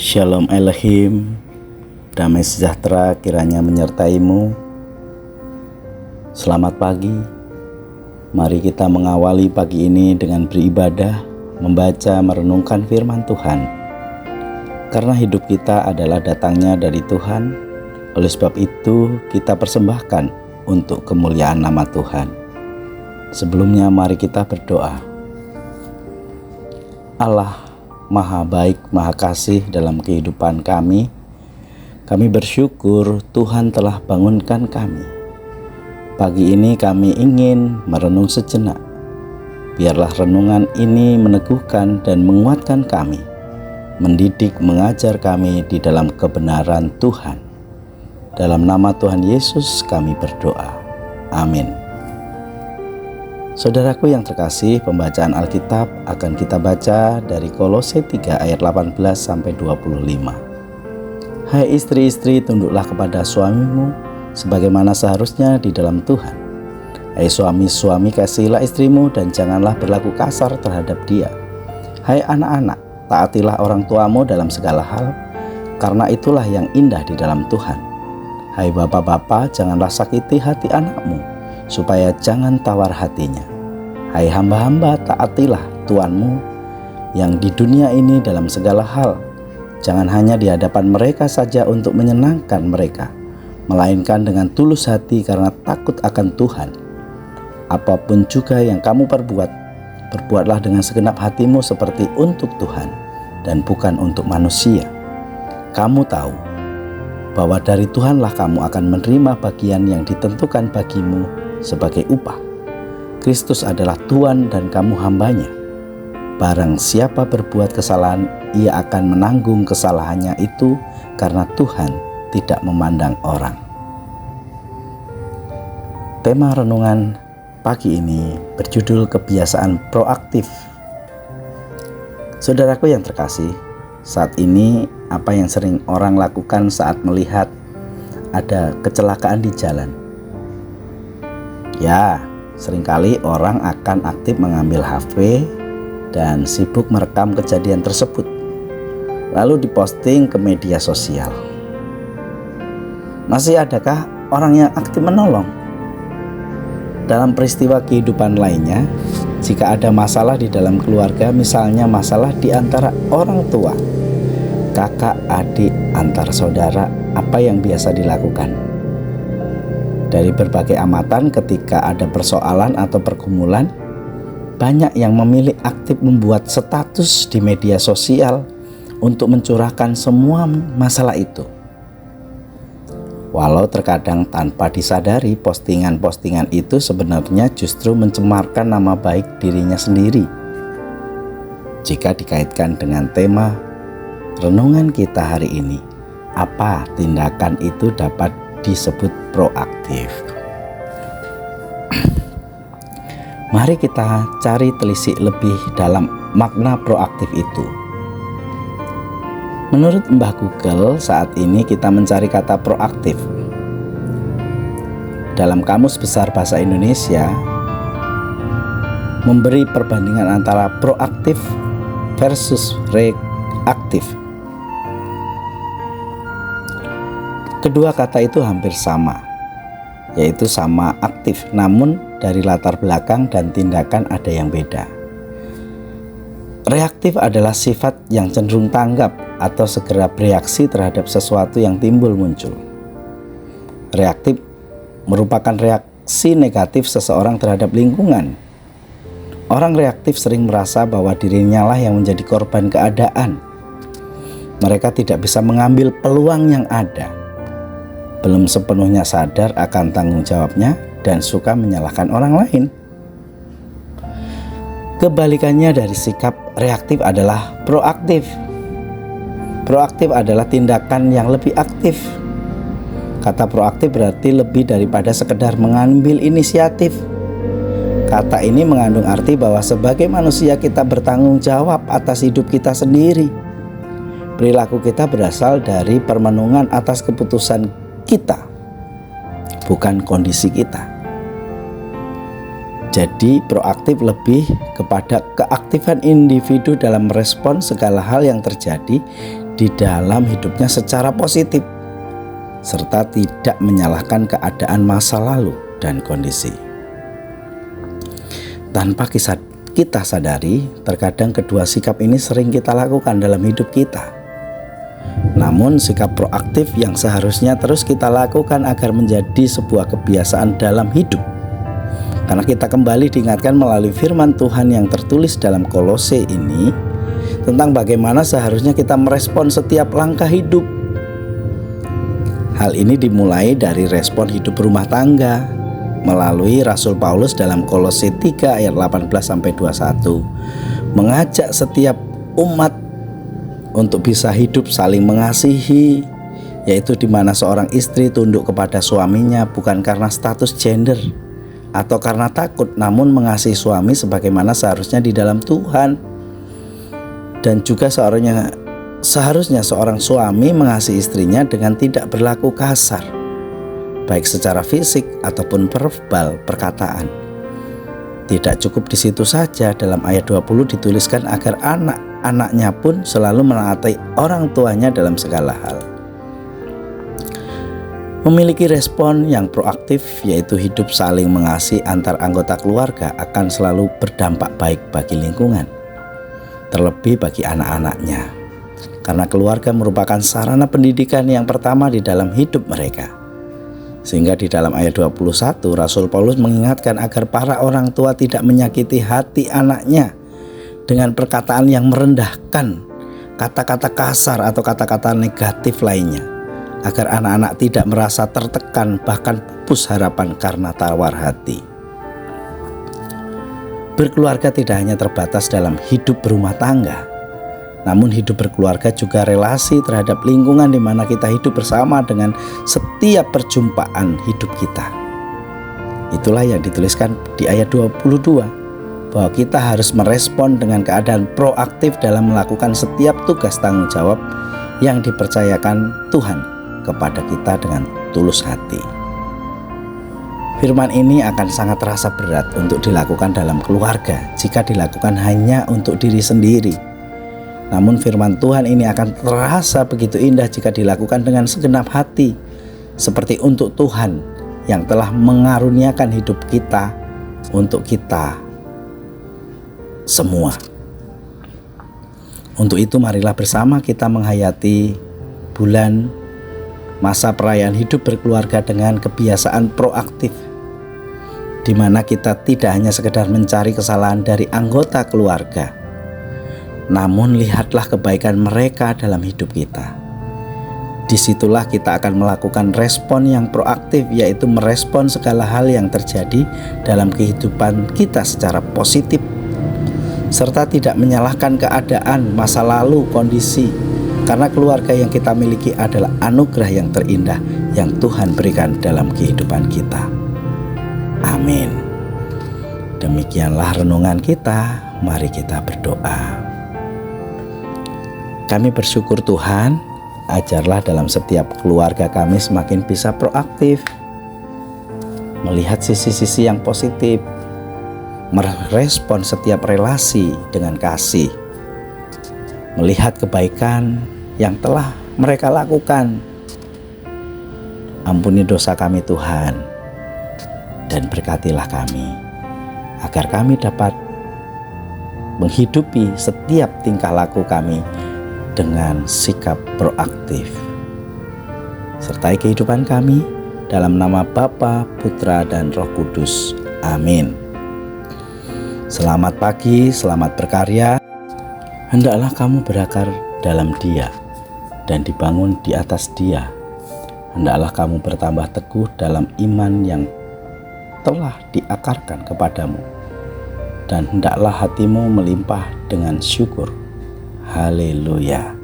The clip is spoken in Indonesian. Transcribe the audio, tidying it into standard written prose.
Shalom Elohim, damai sejahtera kiranya menyertaimu. Selamat pagi. Mari kita mengawali pagi ini dengan beribadah, membaca, merenungkan firman Tuhan. Karena hidup kita adalah datangnya dari Tuhan, oleh sebab itu kita persembahkan untuk kemuliaan nama Tuhan. Sebelumnya mari kita berdoa. Allah Maha baik, maha kasih dalam kehidupan kami. Kami bersyukur Tuhan telah bangunkan kami. Pagi ini kami ingin merenung sejenak. Biarlah renungan ini meneguhkan dan menguatkan kami, mendidik, mengajar kami di dalam kebenaran Tuhan. Dalam nama Tuhan Yesus kami berdoa. Amin. Saudaraku yang terkasih, pembacaan Alkitab akan kita baca dari Kolose 3 ayat 18 sampai 25. Hai istri-istri, tunduklah kepada suamimu sebagaimana seharusnya di dalam Tuhan. Hai suami-suami, kasihilah istrimu dan janganlah berlaku kasar terhadap dia. Hai anak-anak, taatilah orang tuamu dalam segala hal, karena itulah yang indah di dalam Tuhan. Hai bapak-bapak, janganlah sakiti hati anakmu, supaya jangan tawar hatinya. Hai hamba-hamba, taatilah tuanmu yang di dunia ini dalam segala hal. Jangan hanya di hadapan mereka saja untuk menyenangkan mereka, melainkan dengan tulus hati karena takut akan Tuhan. Apapun juga yang kamu perbuat, berbuatlah dengan segenap hatimu seperti untuk Tuhan dan bukan untuk manusia. Kamu tahu bahwa dari Tuhanlah kamu akan menerima bagian yang ditentukan bagimu sebagai upah. Kristus adalah Tuhan dan kamu hambanya. Barang siapa berbuat kesalahan, ia akan menanggung kesalahannya itu karena Tuhan tidak memandang orang. Tema renungan pagi ini berjudul kebiasaan proaktif. Saudaraku yang terkasih, saat ini apa yang sering orang lakukan saat melihat ada kecelakaan di jalan? Ya, seringkali orang akan aktif mengambil HP dan sibuk merekam kejadian tersebut, lalu diposting ke media sosial. Masih adakah orang yang aktif menolong? Dalam peristiwa kehidupan lainnya, jika ada masalah di dalam keluarga, misalnya masalah di antara orang tua, kakak, adik, antar saudara, apa yang biasa dilakukan? Dari berbagai amatan, ketika ada persoalan atau pergumulan, banyak yang memilih aktif membuat status di media sosial untuk mencurahkan semua masalah itu. Walau terkadang tanpa disadari, postingan-postingan itu sebenarnya justru mencemarkan nama baik dirinya sendiri. Jika dikaitkan dengan tema renungan kita hari ini, apa tindakan itu dapat disebut proaktif? Mari kita cari telisik lebih dalam makna proaktif itu. Menurut Mbah Google, saat ini kita mencari kata proaktif. Dalam Kamus Besar Bahasa Indonesia, memberi perbandingan antara proaktif versus reaktif. Kedua kata itu hampir sama, yaitu sama aktif, namun dari latar belakang dan tindakan ada yang beda. Reaktif adalah sifat yang cenderung tanggap atau segera bereaksi terhadap sesuatu yang timbul muncul. Reaktif merupakan reaksi negatif seseorang terhadap lingkungan. Orang reaktif sering merasa bahwa dirinya lah yang menjadi korban keadaan. Mereka tidak bisa mengambil peluang yang ada, belum sepenuhnya sadar akan tanggung jawabnya, dan suka menyalahkan orang lain. Kebalikannya dari sikap reaktif adalah proaktif. Proaktif adalah tindakan yang lebih aktif. Kata proaktif berarti lebih daripada sekedar mengambil inisiatif. Kata ini mengandung arti bahwa sebagai manusia kita bertanggung jawab atas hidup kita sendiri. Perilaku kita berasal dari permenungan atas keputusan kita, bukan kondisi kita. Jadi proaktif lebih kepada keaktifan individu dalam merespon segala hal yang terjadi di dalam hidupnya secara positif, serta tidak menyalahkan keadaan masa lalu dan kondisi. Tanpa kita sadari, terkadang kedua sikap ini sering kita lakukan dalam hidup kita. Namun sikap proaktif yang seharusnya terus kita lakukan agar menjadi sebuah kebiasaan dalam hidup. Karena kita kembali diingatkan melalui firman Tuhan yang tertulis dalam Kolose ini tentang bagaimana seharusnya kita merespon setiap langkah hidup. Hal ini dimulai dari respon hidup rumah tangga melalui Rasul Paulus dalam Kolose 3 ayat 18-21 mengajak setiap umat untuk bisa hidup saling mengasihi, yaitu di mana seorang istri tunduk kepada suaminya bukan karena status gender atau karena takut, namun mengasihi suami sebagaimana seharusnya di dalam Tuhan. Dan juga seharusnya seorang suami mengasihi istrinya dengan tidak berlaku kasar, baik secara fisik ataupun verbal perkataan. Tidak cukup di situ saja, dalam ayat 20 dituliskan agar anak-anaknya pun selalu menaati orang tuanya dalam segala hal. Memiliki respon yang proaktif, yaitu hidup saling mengasihi antar anggota keluarga, akan selalu berdampak baik bagi lingkungan, terlebih bagi anak-anaknya, karena keluarga merupakan sarana pendidikan yang pertama di dalam hidup mereka. Sehingga di dalam ayat 21 Rasul Paulus mengingatkan agar para orang tua tidak menyakiti hati anaknya dengan perkataan yang merendahkan, kata-kata kasar atau kata-kata negatif lainnya, agar anak-anak tidak merasa tertekan bahkan pupus harapan karena tawar hati. Berkeluarga tidak hanya terbatas dalam hidup berumah tangga, namun hidup berkeluarga juga relasi terhadap lingkungan di mana kita hidup bersama dengan setiap perjumpaan hidup kita. Itulah yang dituliskan di ayat 22, bahwa kita harus merespon dengan keadaan proaktif dalam melakukan setiap tugas tanggung jawab yang dipercayakan Tuhan kepada kita dengan tulus hati. Firman ini akan sangat terasa berat untuk dilakukan dalam keluarga jika dilakukan hanya untuk diri sendiri. Namun firman Tuhan ini akan terasa begitu indah jika dilakukan dengan segenap hati, seperti untuk Tuhan yang telah mengaruniakan hidup kita untuk kita semua. Untuk itu marilah bersama kita menghayati bulan masa perayaan hidup berkeluarga dengan kebiasaan proaktif, di mana kita tidak hanya sekedar mencari kesalahan dari anggota keluarga, namun lihatlah kebaikan mereka dalam hidup kita. Disitulah kita akan melakukan respon yang proaktif, yaitu merespon segala hal yang terjadi dalam kehidupan kita secara positif, serta tidak menyalahkan keadaan, masa lalu, kondisi, karena keluarga yang kita miliki adalah anugerah yang terindah yang Tuhan berikan dalam kehidupan kita. Amin. Demikianlah renungan kita. Mari kita berdoa. Kami bersyukur Tuhan, ajarlah dalam setiap keluarga kami semakin bisa proaktif, melihat sisi-sisi yang positif, merespon setiap relasi dengan kasih, melihat kebaikan yang telah mereka lakukan. Ampuni dosa kami Tuhan, dan berkatilah kami, agar kami dapat menghidupi setiap tingkah laku kami dengan sikap proaktif. Sertai kehidupan kami, dalam nama Bapa, Putra, dan Roh Kudus. Amin. Selamat pagi, selamat berkarya. Hendaklah kamu berakar dalam Dia dan dibangun di atas Dia. Hendaklah kamu bertambah teguh dalam iman yang telah diakarkan kepadamu, dan hendaklah hatimu melimpah dengan syukur. Haleluya.